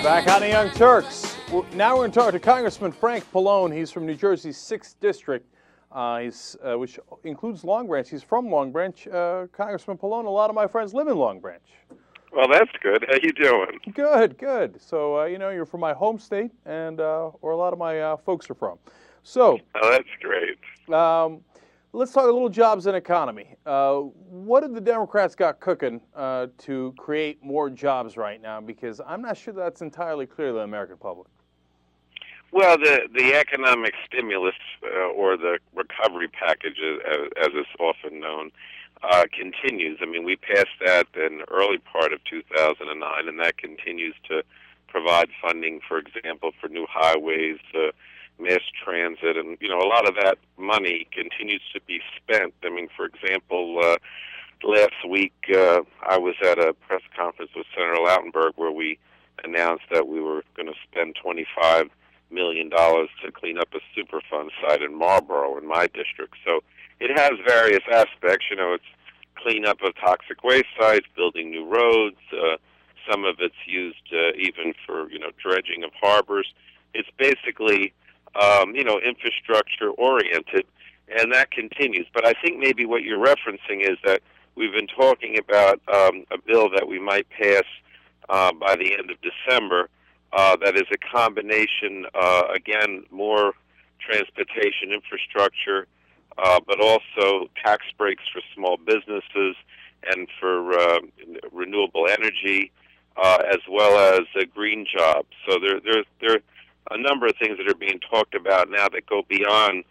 Back on the Young Turks. Now we're going to talk to Congressman Frank Pallone. He's from New Jersey's 6th District, which includes Long Branch. He's from Long Branch. Congressman Pallone, a lot of my friends live in Long Branch. Well, that's good. How you doing? Good, good. So, you're from my home state, and where a lot of my folks are from. So, that's great. Let's talk a little jobs and economy. What have the Democrats got cooking to create more jobs right now? Because I'm not sure that's entirely clear to the American public. Well, the economic stimulus or the recovery package, as it's often known, continues. I mean, we passed that in the early part of 2009, and that continues to provide funding, for example, for new highways, mass transit, and a lot of that money continues to be spent. I mean, for example, last week I was at a press conference with Senator Lautenberg where we announced that we were going to spend $25 million to clean up a Superfund site in Marlboro, in my district. So it has various aspects. It's cleanup of toxic waste sites, building new roads. Some of it's used even for dredging of harbors. It's basically infrastructure oriented, and that continues. But I think maybe what you're referencing is that we've been talking about a bill that we might pass by the end of December that is a combination, again, more transportation infrastructure, but also tax breaks for small businesses and for renewable energy, as well as green jobs. So there a number of things that are being talked about now that go beyond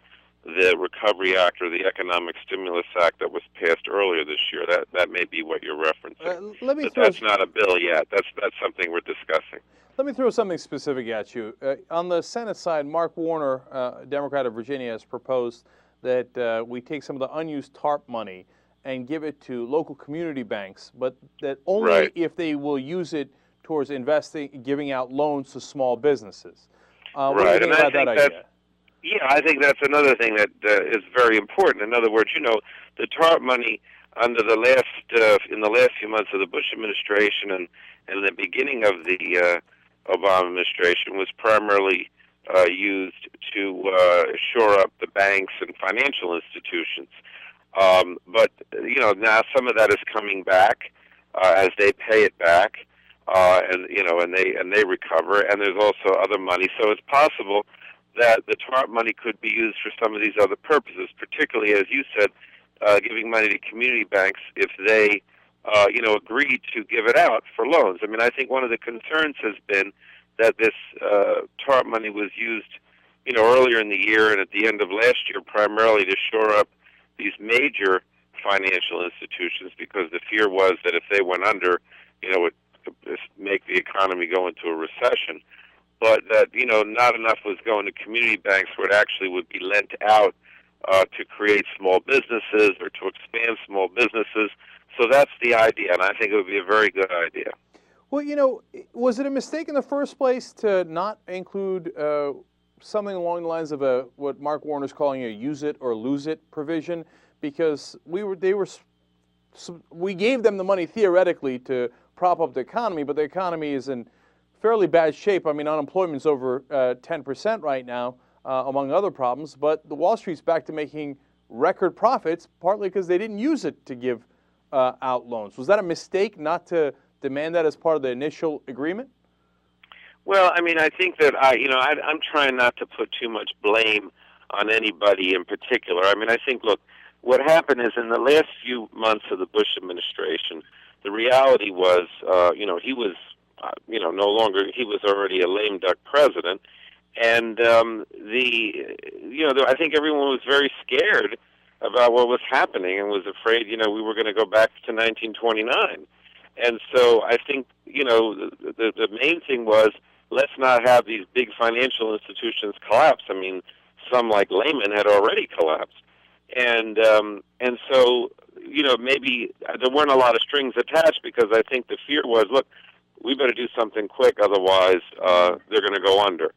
the Recovery Act or the Economic Stimulus Act that was passed earlier this year. That may be what you're referencing. But that's not a bill yet. That's something we're discussing. Let me throw something specific at you. On the Senate side, Mark Warner, Democrat of Virginia, has proposed that we take some of the unused Tarp money and give it to local community banks, but that only if they will use it towards investing, giving out loans to small businesses. What do you think about that idea? Yeah, I think that's another thing that is very important. In other words, the TARP money under the in the last few months of the Bush administration and the beginning of the Obama administration was primarily used to shore up the banks and financial institutions. But now some of that is coming back as they pay it back. And they recover, and there's also other money. So it's possible that the TARP money could be used for some of these other purposes, particularly, as you said, giving money to community banks if they, agree to give it out for loans. I mean, I think one of the concerns has been that this TARP money was used, earlier in the year and at the end of last year primarily to shore up these major financial institutions, because the fear was that if they went under, it would make the economy go into a recession, but that not enough was going to community banks where it actually would be lent out to create small businesses or to expand small businesses. So that's the idea, and I think it would be a very good idea. Well, was it a mistake in the first place to not include something along the lines of what Mark Warner's calling a use it or lose it provision? Because we gave them the money theoretically to prop up the economy, but the economy is in fairly bad shape. I mean, unemployment's over 10% right now, among other problems, but the Wall Street's back to making record profits, partly because they didn't use it to give out loans. Was that a mistake not to demand that as part of the initial agreement? Well, I mean, I think that I'm trying not to put too much blame on anybody in particular. I mean, I think, look, what happened is in the last few months of the Bush administration, the reality was, he was, no longer, he was already a lame duck president. And I think everyone was very scared about what was happening and was afraid, we were going to go back to 1929. And so I think, the main thing was, let's not have these big financial institutions collapse. I mean, some like Lehman had already collapsed. And so, maybe there weren't a lot of strings attached, because I think the fear was, look, we better do something quick, otherwise they're going to go under.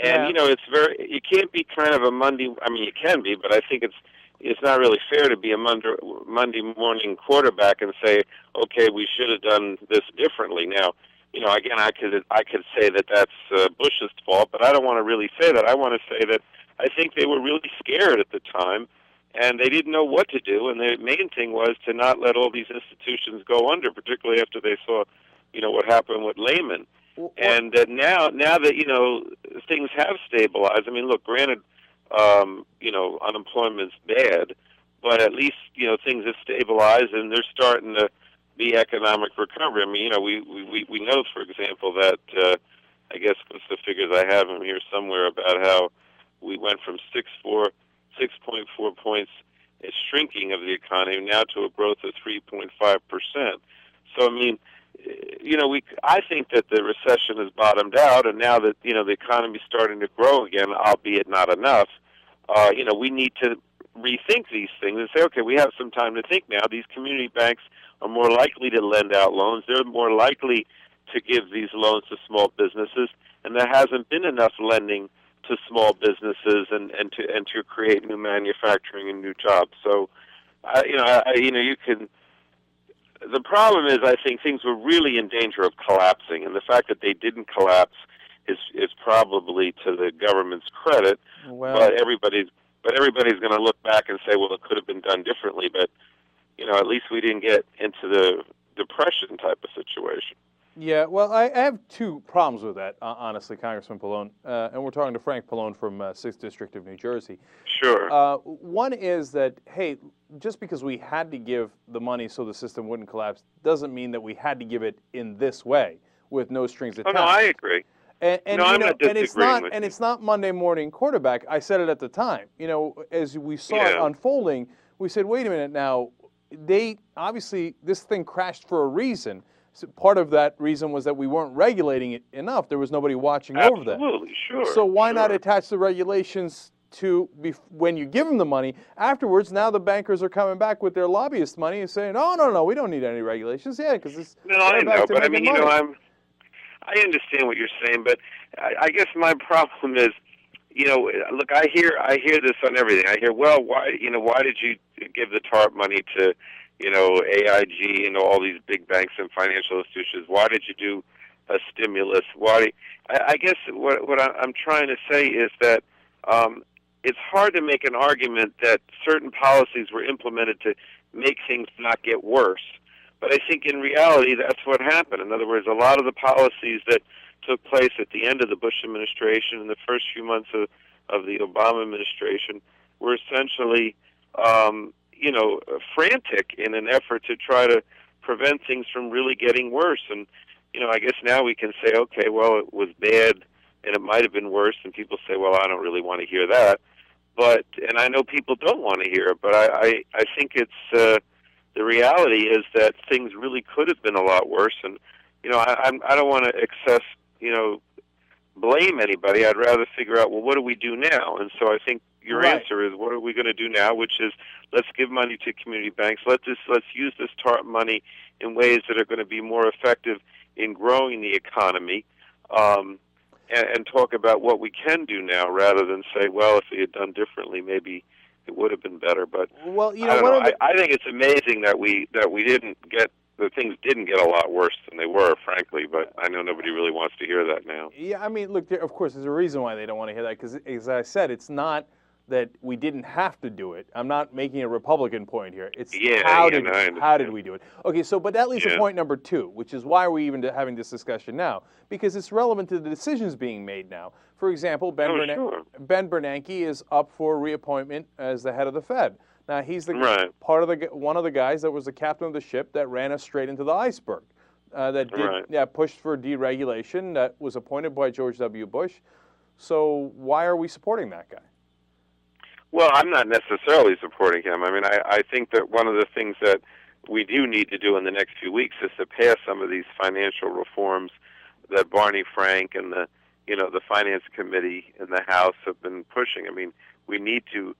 And, it can't be kind of a Monday, I mean, it can be, but I think it's not really fair to be a Monday morning quarterback and say, okay, we should have done this differently. Now, again, I could say that that's Bush's fault, but I don't want to really say that. I want to say that I think they were really scared at the time, and they didn't know what to do. And the main thing was to not let all these institutions go under, particularly after they saw, what happened with Lehman. And now that things have stabilized. I mean, look, granted, unemployment's bad, but at least things have stabilized, and they're starting to be economic recovery. I mean, we know, for example, that I guess what's the figures I have them here somewhere about how we went from 6.4 points a shrinking of the economy now to a growth of 3.5%. So I mean, I think that the recession has bottomed out, and now that the economy is starting to grow again, albeit not enough, we need to rethink these things and say, okay, we have some time to think now. These community banks are more likely to lend out loans. They're more likely to give these loans to small businesses, and there hasn't been enough lending to small businesses and to create new manufacturing and new jobs. So, you can. The problem is, I think things were really in danger of collapsing, and the fact that they didn't collapse is probably to the government's credit. Well, but everybody's going to look back and say, well, it could have been done differently. But at least we didn't get into the depression type of situation. Yeah, well, I have two problems with that, honestly, Congressman Pallone, and we're talking to Frank Pallone from 6th District of New Jersey. Sure. One is that, hey, just because we had to give the money so the system wouldn't collapse doesn't mean that we had to give it in this way with no strings attached. Oh, no, I agree. And I'm not disagreeing with you. And it's not Monday morning quarterback. I said it at the time. As we saw it unfolding, we said, wait a minute now, obviously this thing crashed for a reason. So part of that reason was that we weren't regulating it enough. There was nobody watching over that. Absolutely, sure. So why not attach the regulations to when you give them the money? Afterwards, now the bankers are coming back with their lobbyist money and saying, "Oh, no, we don't need any regulations." Yeah, because it's I know, but I mean, I understand what you're saying, but I guess my problem is, look, I hear this on everything. I hear, well, why did you give the Tarp money to AIG and all these big banks and financial institutions? Why did you do a stimulus? I guess what I'm trying to say is that it's hard to make an argument that certain policies were implemented to make things not get worse. But I think in reality that's what happened. In other words, a lot of the policies that took place at the end of the Bush administration and the first few months of the Obama administration were essentially frantic in an effort to try to prevent things from really getting worse. And, I guess now we can say, okay, well, it was bad and it might have been worse. And people say, well, I don't really want to hear that. And I know people don't want to hear it, but I think it's, the reality is that things really could have been a lot worse. And, I don't want to blame anybody. I'd rather figure out, well, what do we do now? And so I think your answer is, what are we going to do now? Which is, let's give money to community banks. Let's use this Tarp money in ways that are going to be more effective in growing the economy, and talk about what we can do now, rather than say, well, if we had done differently, maybe it would have been better. But well, I think it's amazing that we didn't get. The things didn't get a lot worse than they were, frankly, but I know nobody really wants to hear that now. Yeah, I mean, look, of course, there's a reason why they don't want to hear that, because, as I said, it's not that we didn't have to do it. I'm not making a Republican point here. It's how did we do it? Okay, but that leads to point number 2, which is why are we even having this discussion now? Because it's relevant to the decisions being made now. For example, Ben Bernanke is up for reappointment as the head of the Fed. Now, he's one of the guys that was the captain of the ship that ran us straight into the iceberg, pushed for deregulation, that was appointed by George W. Bush. So why are we supporting that guy? Well, I'm not necessarily supporting him. I mean, I think that one of the things that we do need to do in the next few weeks is to pass some of these financial reforms that Barney Frank and the Finance Committee in the House have been pushing. I mean, we need to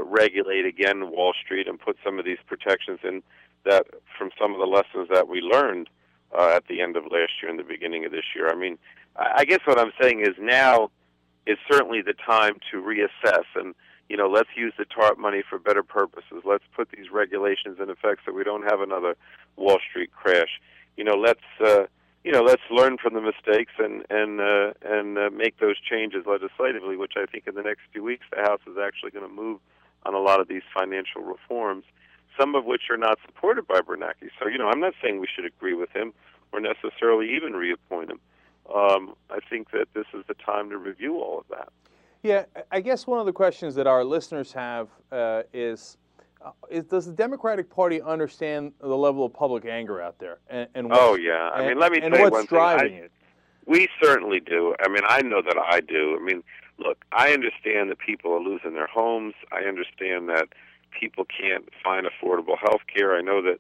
regulate again Wall Street and put some of these protections in that from some of the lessons that we learned at the end of last year and the beginning of this year. I mean, I guess what I'm saying is now is certainly the time to reassess and, let's use the Tarp money for better purposes. Let's put these regulations in effect so we don't have another Wall Street crash. Let's, let's learn from the mistakes and make those changes legislatively, which I think in the next few weeks the House is actually going to move on a lot of these financial reforms, some of which are not supported by Bernanke. So, I'm not saying we should agree with him or necessarily even reappoint him. I think that this is the time to review all of that. Yeah, I guess one of the questions that our listeners have is does the Democratic Party understand the level of public anger out there? And oh, yeah. I mean, let me tell you one thing. What's driving it? We certainly do. I mean, I know that I do. I mean, look, I understand that people are losing their homes. I understand that people can't find affordable health care. I know that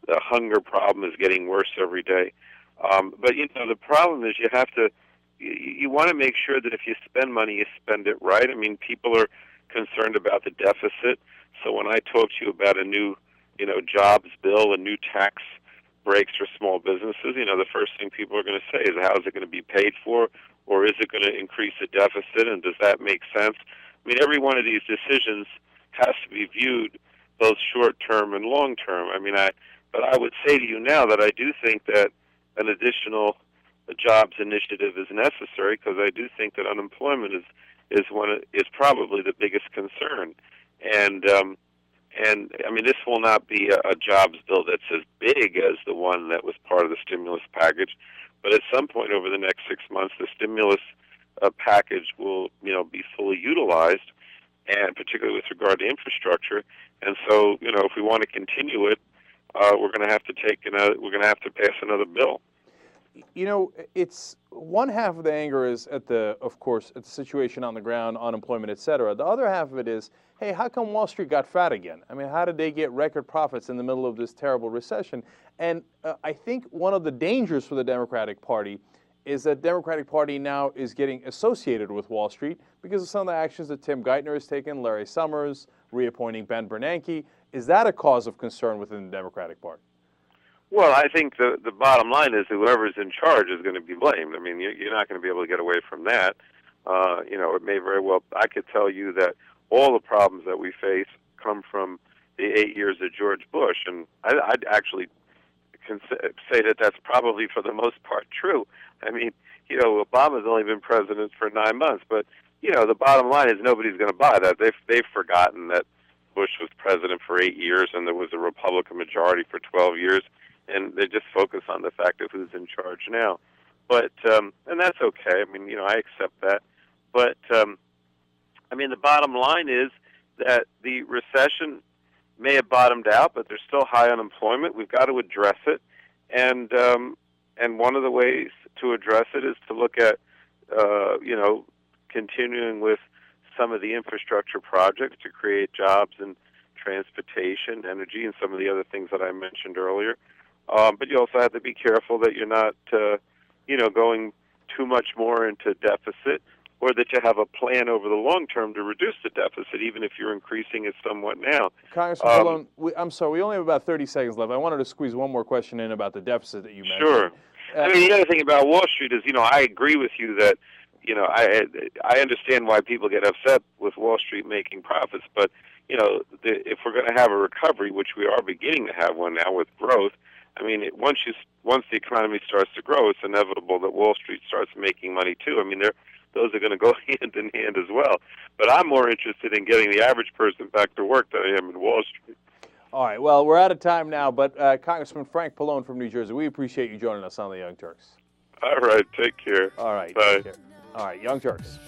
the hunger problem is getting worse every day. But, the problem is you want to make sure that if you spend money, you spend it right. I mean, people are concerned about the deficit. So when I talk to you about a new, jobs bill, a new tax breaks for small businesses, the first thing people are going to say is, how is it going to be paid for, or is it going to increase the deficit, and does that make sense? I mean, every one of these decisions has to be viewed both short-term and long-term. I mean, but I would say to you now that I do think that an additional jobs initiative is necessary, because I do think that unemployment is probably the biggest concern. And I mean, this will not be a jobs bill that's as big as the one that was part of the stimulus package, but at some point over the next 6 months, the stimulus package will, be fully utilized, and particularly with regard to infrastructure. And so, if we want to continue it, we're going to have to pass another bill. It's one half of the anger is at the situation on the ground, unemployment, et cetera. The other half of it is, hey, how come Wall Street got fat again? I mean, how did they get record profits in the middle of this terrible recession? And I think one of the dangers for the Democratic Party is that the Democratic Party now is getting associated with Wall Street because of some of the actions that Tim Geithner has taken, Larry Summers, reappointing Ben Bernanke. Is that a cause of concern within the Democratic Party? Well, I think the bottom line is whoever's in charge is going to be blamed. I mean, you're not going to be able to get away from that. It may very well, I could tell you that all the problems that we face come from the 8 years of George Bush, and I'd actually say that that's probably for the most part true. I mean, Obama's only been president for 9 months, but, the bottom line is nobody's going to buy that. They've forgotten that Bush was president for 8 years and there was a Republican majority for 12 years. And they just focus on the fact of who's in charge now. But, and that's okay. I mean, I accept that. But, I mean, the bottom line is that the recession may have bottomed out, but there's still high unemployment. We've got to address it. And one of the ways to address it is to look at, continuing with some of the infrastructure projects to create jobs in transportation, energy, and some of the other things that I mentioned earlier. But you also have to be careful that you're not, going too much more into deficit, or that you have a plan over the long term to reduce the deficit, even if you're increasing it somewhat now. Congressman Pallone, I'm sorry, we only have about 30 seconds left. I wanted to squeeze one more question in about the deficit that you mentioned. Sure. I mean, the other thing about Wall Street is, I agree with you that, I understand why people get upset with Wall Street making profits, but, if we're going to have a recovery, which we are beginning to have one now with growth, I mean, once the economy starts to grow, it's inevitable that Wall Street starts making money too. I mean, those are going to go hand in hand as well. But I'm more interested in getting the average person back to work than I am in Wall Street. All right. Well, we're out of time now, but Congressman Frank Pallone from New Jersey, we appreciate you joining us on the Young Turks. All right. Take care. All right. Bye. Take care. All right. Young Turks.